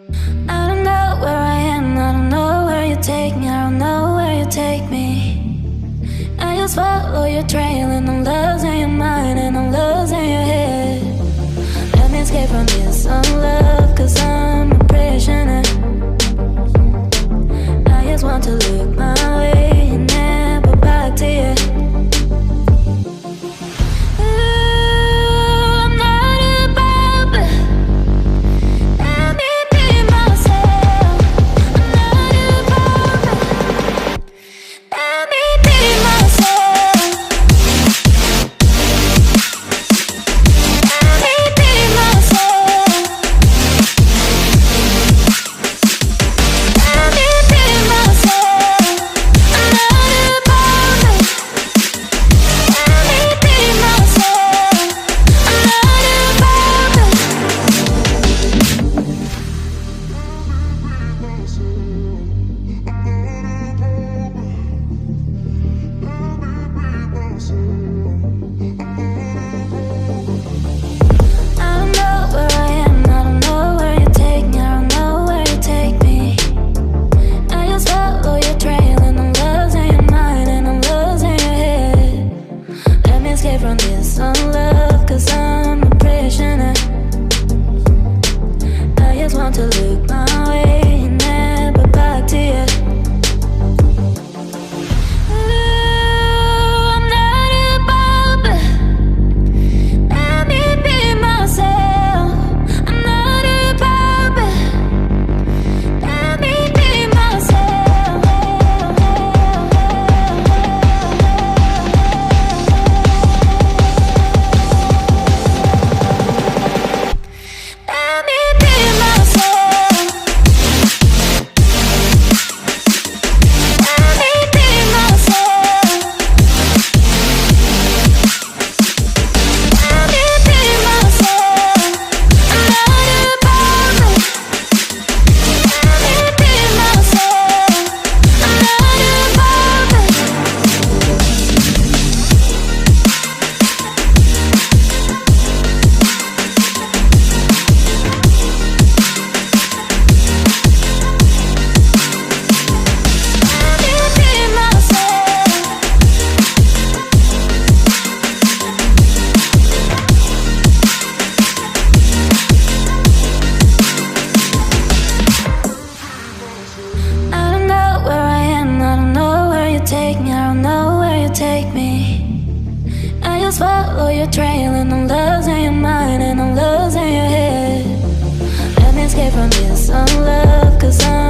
I don't know where I am, I don't know where you take me, I don't know where you take me. I just follow your trail and I'm losing your mind and I'm losing your head. Let me escape from this unlove, cause I'm a prisoner. I just want to look my way and never back to you. Follow your trail and I'm losing your mind and I'm losing your head. Let me escape from this unlove, cause I'm